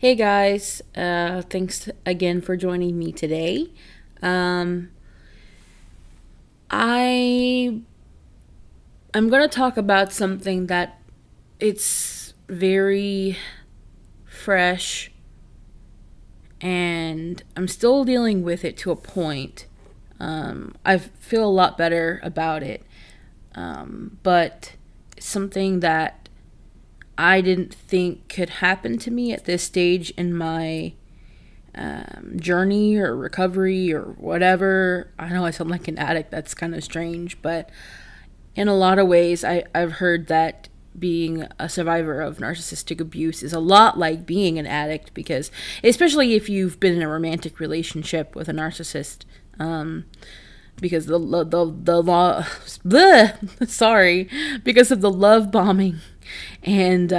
Hey guys, thanks again for joining me today. Um, I I'm going to talk about something that it's very fresh and I'm still dealing with it to a point. I feel a lot better about it, but it's something that I didn't think could happen to me at this stage in my journey or recovery or whatever. I know I sound like an addict. That's kind of strange, but in a lot of ways, I've heard that being a survivor of narcissistic abuse is a lot like being an addict because, especially if you've been in a romantic relationship with a narcissist, because the law, bleh, sorry, because of the love bombing and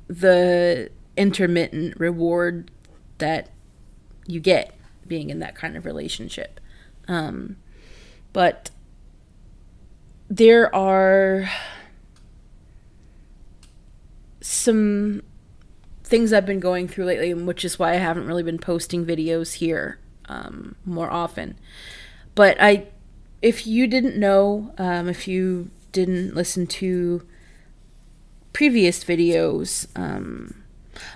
the intermittent reward that you get being in that kind of relationship. But there are some things I've been going through lately, which is why I haven't really been posting videos here more often. But if you didn't know, if you didn't listen to previous videos,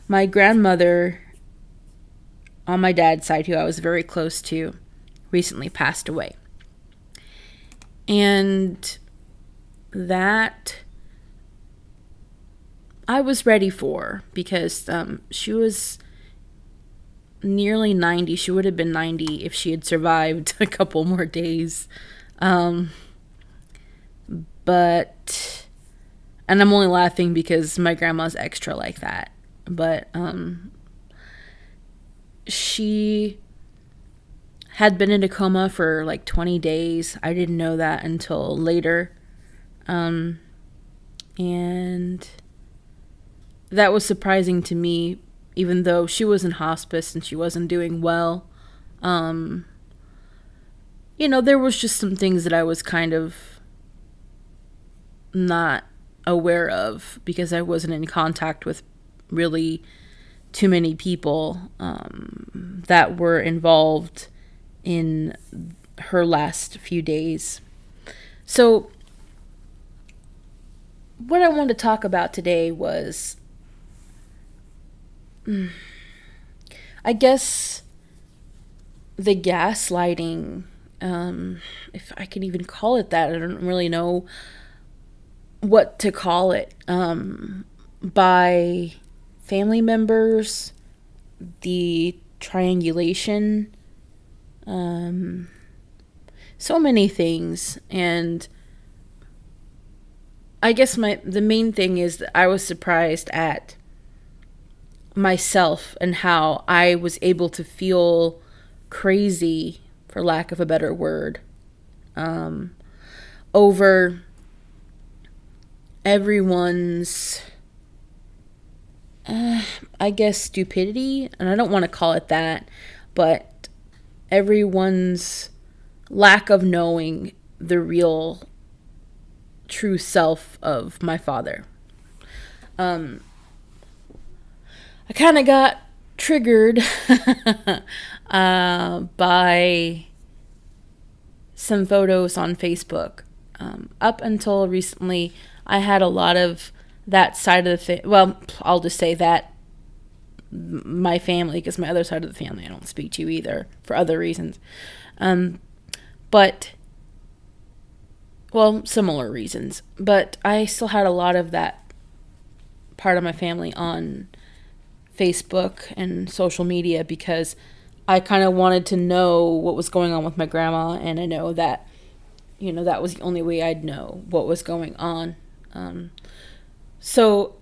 my grandmother on my dad's side, who I was very close to, recently passed away. And that I was ready for because she was nearly 90. She would have been 90 if she had survived a couple more days. But, and I'm only laughing because my grandma's extra like that. But she had been in a coma for like 20 days. I didn't know that until later. And that was surprising to me, even though she was in hospice and she wasn't doing well. There was just some things that I was kind of not aware of because I wasn't in contact with really too many people that were involved in her last few days. So what I wanted to talk about today was, I guess, the gaslighting, if I can even call it that. I don't really know what to call it, by family members, the triangulation, so many things. And I guess the main thing is that I was surprised at myself and how I was able to feel crazy, for lack of a better word, over everyone's, I guess, stupidity. And I don't want to call it that, but everyone's lack of knowing the real, true self of my father. I kind of got triggered by some photos on Facebook. Up until recently, I had a lot of that side of the thing. Well, I'll just say that my family, because my other side of the family I don't speak to either for other reasons. But, well, similar reasons. But I still had a lot of that part of my family on Facebook and social media because I kind of wanted to know what was going on with my grandma, and I know that, that was the only way I'd know what was going on. So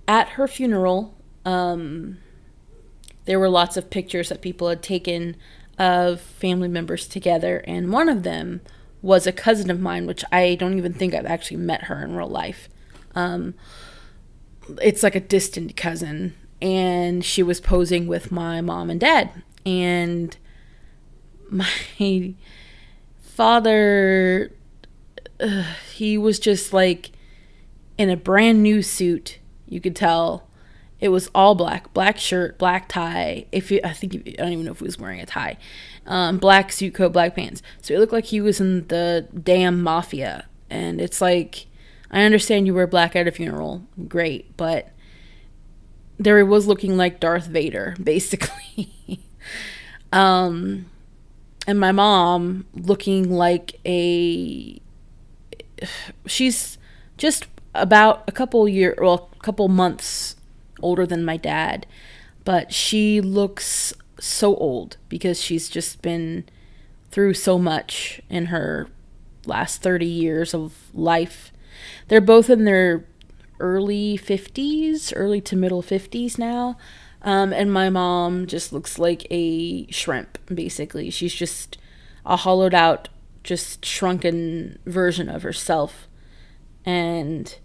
at her funeral, there were lots of pictures that people had taken of family members together, and one of them was a cousin of mine, which I don't even think I've actually met her in real life. It's like a distant cousin, and she was posing with my mom and dad. And my father, he was just like in a brand new suit, you could tell. It was all black, black shirt, black tie. I don't even know if he was wearing a tie. Black suit coat, black pants. So it looked like he was in the damn mafia. And it's like, I understand you wear black at a funeral, great, but there he was looking like Darth Vader, basically. And my mom looking like she's just about a couple months older than my dad, but she looks so old because she's just been through so much in her last 30 years of life. They're both in their early to middle 50s now. And my mom just looks like a shrimp, basically. She's just a hollowed out, just shrunken version of herself. And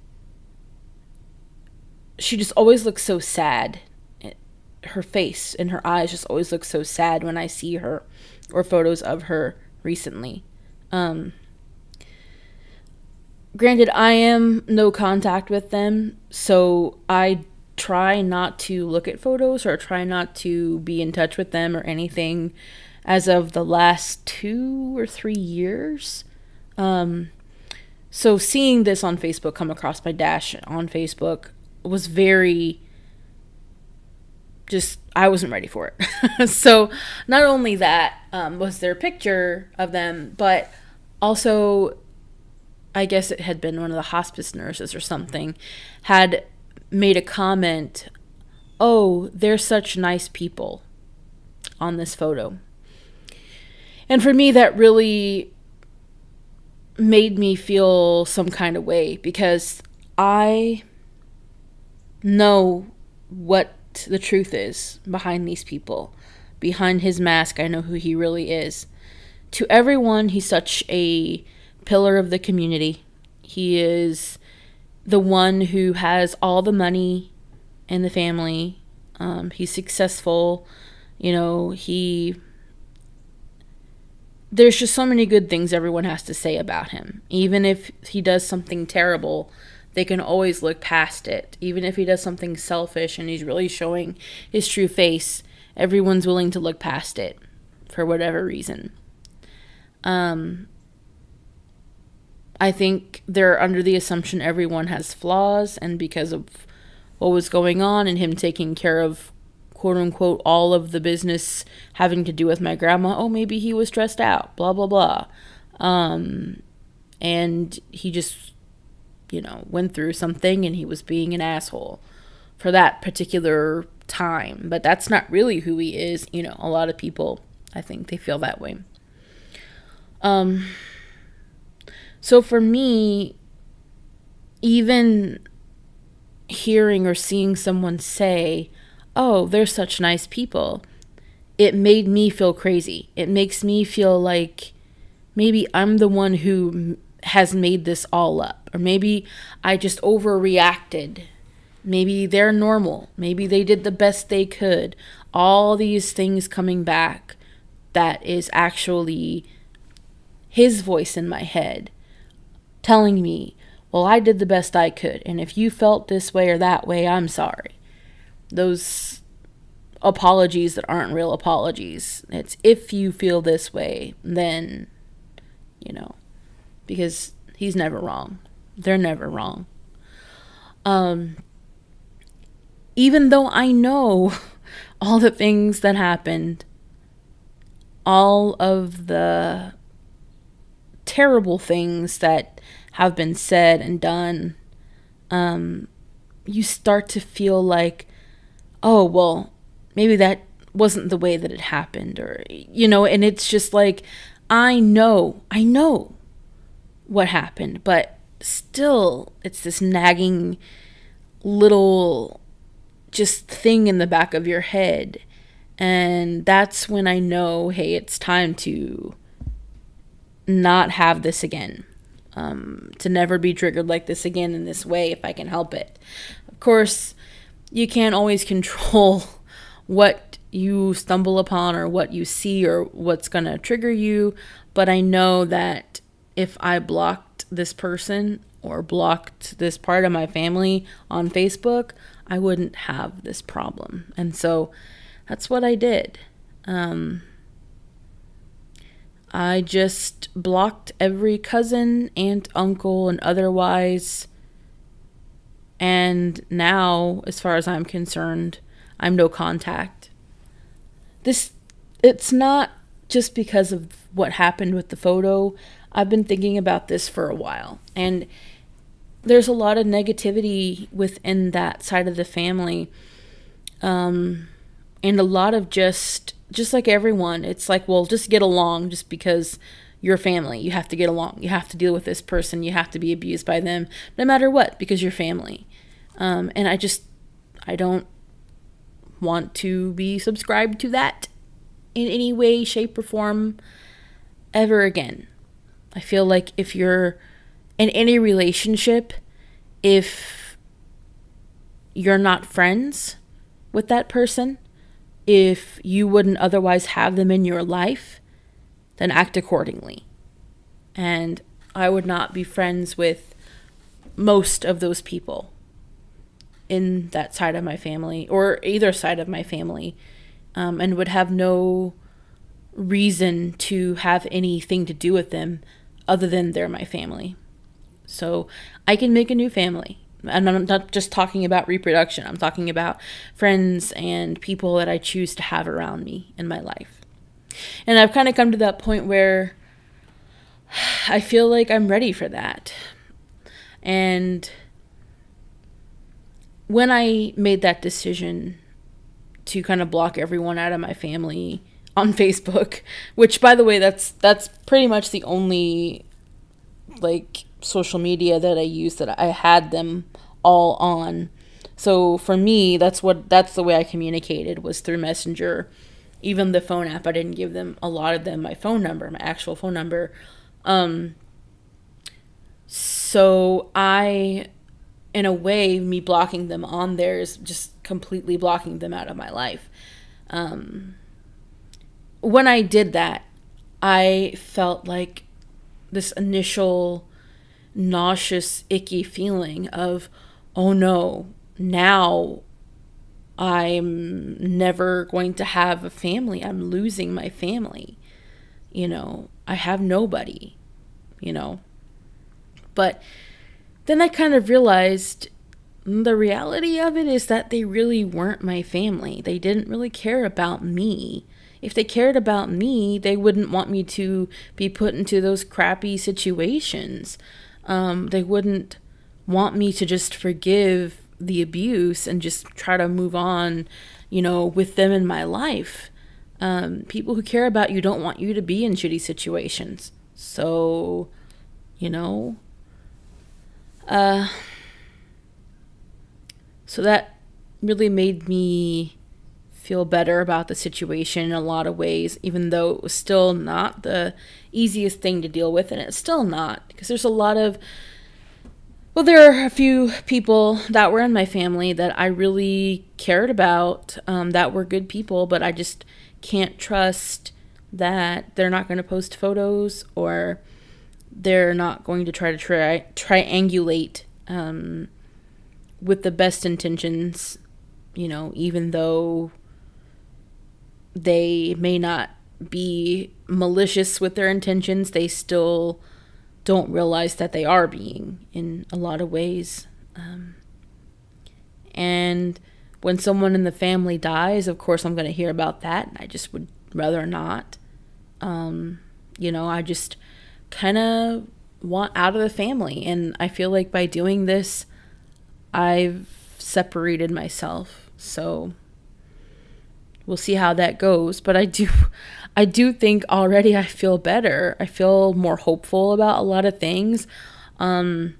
she just always looks so sad. Her face and her eyes just always look so sad when I see her or photos of her recently. Granted, I am no contact with them, so I try not to look at photos or try not to be in touch with them or anything as of the last 2 or 3 years. So seeing this on Facebook come across my dash on Facebook was very I wasn't ready for it. So not only that was there a picture of them, but also I guess it had been one of the hospice nurses or something had made a comment, "Oh, they're such nice people," on this photo. And for me, that really made me feel some kind of way, because I know what the truth is behind these people. Behind his mask, I know who he really is. To everyone, he's such a pillar of the community. He is the one who has all the money in the family. He's successful. There's just so many good things everyone has to say about him. Even if he does something terrible, they can always look past it. Even if he does something selfish and he's really showing his true face, everyone's willing to look past it for whatever reason. I think they're under the assumption everyone has flaws, and because of what was going on and him taking care of, quote unquote, all of the business having to do with my grandma, oh, maybe he was stressed out, blah, blah, blah. And he just, went through something and he was being an asshole for that particular time. But that's not really who he is. A lot of people, I think they feel that way. So for me, even hearing or seeing someone say, "Oh, they're such nice people," it made me feel crazy. It makes me feel like maybe I'm the one who has made this all up. Or maybe I just overreacted. Maybe they're normal. Maybe they did the best they could. All these things coming back, that is actually his voice in my head telling me, well, I did the best I could. And if you felt this way or that way, I'm sorry. Those apologies that aren't real apologies. It's if you feel this way, then, because he's never wrong. They're never wrong. Even though I know all the things that happened, all of the terrible things that have been said and done, you start to feel like, oh, well, maybe that wasn't the way that it happened, or, and it's just like, I know what happened, but still it's this nagging little just thing in the back of your head. And that's when I know, hey, it's time to not have this again, to never be triggered like this again in this way if I can help it. Of course, you can't always control what you stumble upon or what you see or what's going to trigger you, but I know that if I blocked this person or blocked this part of my family on Facebook, I wouldn't have this problem. And so that's what I did. I just blocked every cousin, aunt, uncle, and otherwise. And now, as far as I'm concerned, I'm no contact. It's not just because of what happened with the photo. I've been thinking about this for a while. And there's a lot of negativity within that side of the family. And a lot of just like everyone, it's like, well, just get along just because you're family. You have to get along. You have to deal with this person. You have to be abused by them no matter what, because you're family. And I don't want to be subscribed to that in any way, shape, or form ever again. I feel like if you're in any relationship, if you're not friends with that person, if you wouldn't otherwise have them in your life, then act accordingly. And I would not be friends with most of those people in that side of my family, or either side of my family, and would have no reason to have anything to do with them other than they're my family. So I can make a new family. And I'm not just talking about reproduction. I'm talking about friends and people that I choose to have around me in my life. And I've kind of come to that point where I feel like I'm ready for that. And when I made that decision to kind of block everyone out of my family on Facebook, which, by the way, that's pretty much the only like social media that I use that I had them all on. So for me, that's the way I communicated, was through Messenger. Even the phone app, I didn't give them, a lot of them, my phone number, my actual phone number. So I, in a way, me blocking them on there is just completely blocking them out of my life. When I did that, I felt like this initial nauseous, icky feeling of, oh no, now I'm never going to have a family. I'm losing my family. I have nobody, But then I kind of realized the reality of it is that they really weren't my family. They didn't really care about me. If they cared about me, they wouldn't want me to be put into those crappy situations. They wouldn't want me to just forgive the abuse and just try to move on, with them in my life. People who care about you don't want you to be in shitty situations. So, so that really made me feel better about the situation in a lot of ways, even though it was still not the easiest thing to deal with. And it's still not, because there's there are a few people that were in my family that I really cared about, that were good people, but I just can't trust that they're not going to post photos, or they're not going to try to triangulate with the best intentions, even though they may not be malicious with their intentions, they still don't realize that they are being in a lot of ways. And when someone in the family dies, of course I'm going to hear about that, and I just would rather not. I just kind of want out of the family, and I feel like by doing this, I've separated myself. So we'll see how that goes. But I do think already I feel better. I feel more hopeful about a lot of things. I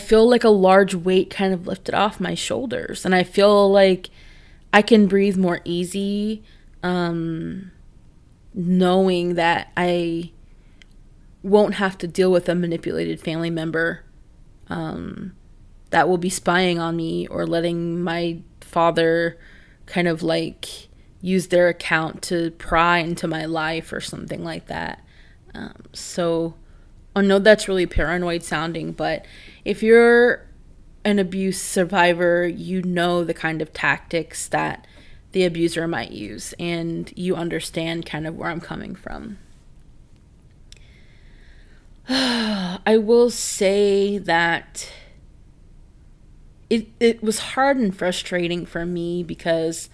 feel like a large weight kind of lifted off my shoulders, and I feel like I can breathe more easy, knowing that I won't have to deal with a manipulated family member that will be spying on me, or letting my father kind of like use their account to pry into my life or something like that. So I know that's really paranoid sounding, but if you're an abuse survivor, you know the kind of tactics that the abuser might use, and you understand kind of where I'm coming from. I will say that it was hard and frustrating for me because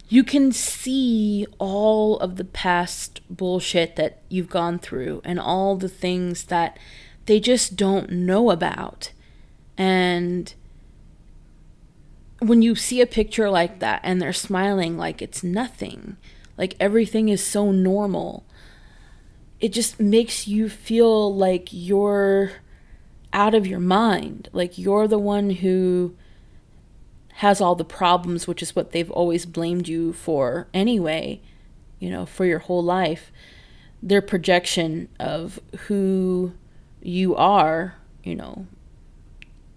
you can see all of the past bullshit that you've gone through and all the things that they just don't know about. And when you see a picture like that and they're smiling like it's nothing, like everything is so normal, it just makes you feel like you're out of your mind. Like you're the one who has all the problems, which is what they've always blamed you for anyway, for your whole life. Their projection of who you are,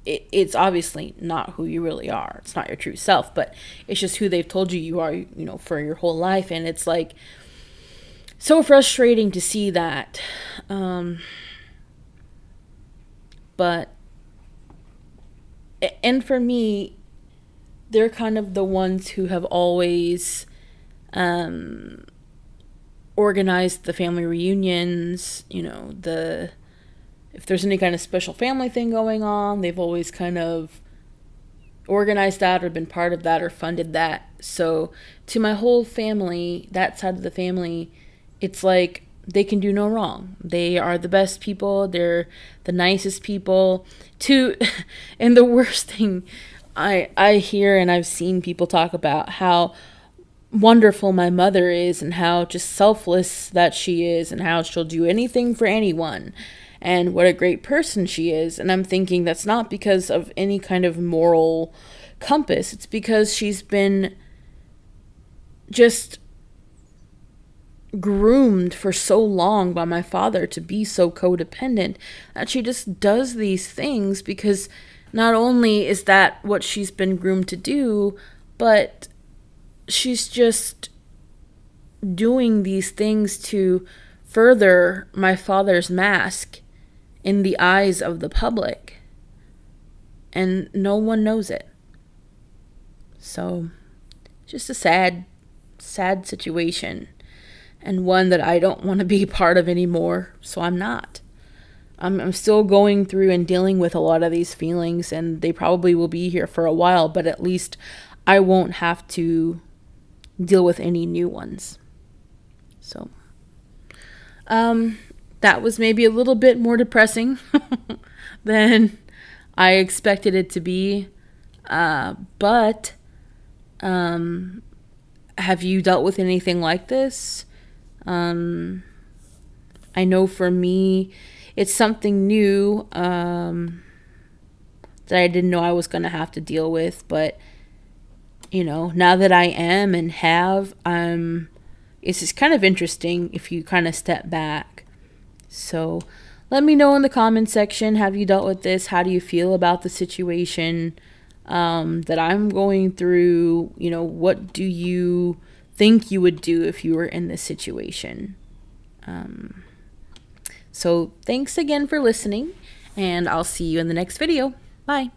it's obviously not who you really are. It's not your true self, but it's just who they've told you are, for your whole life. And it's like so frustrating to see that. But, and for me, they're kind of the ones who have always organized the family reunions, if there's any kind of special family thing going on, they've always kind of organized that or been part of that or funded that. So to my whole family, that side of the family, it's like they can do no wrong. They are the best people. They're the nicest people. And the worst thing I hear and I've seen people talk about how wonderful my mother is and how just selfless that she is and how she'll do anything for anyone and what a great person she is. And I'm thinking that's not because of any kind of moral compass. It's because she's been just groomed for so long by my father to be so codependent that she just does these things because not only is that what she's been groomed to do, but she's just doing these things to further my father's mask in the eyes of the public. And no one knows it. So, just a sad, sad situation. And one that I don't want to be part of anymore, so I'm not. I'm still going through and dealing with a lot of these feelings, and they probably will be here for a while, but at least I won't have to deal with any new ones. So, that was maybe a little bit more depressing than I expected it to be. But have you dealt with anything like this? I know for me, it's something new that I didn't know I was going to have to deal with. But, now that I am and have, it's just kind of interesting if you kind of step back. So let me know in the comment section, have you dealt with this? How do you feel about the situation that I'm going through? What do you think you would do if you were in this situation? So thanks again for listening, and I'll see you in the next video. Bye.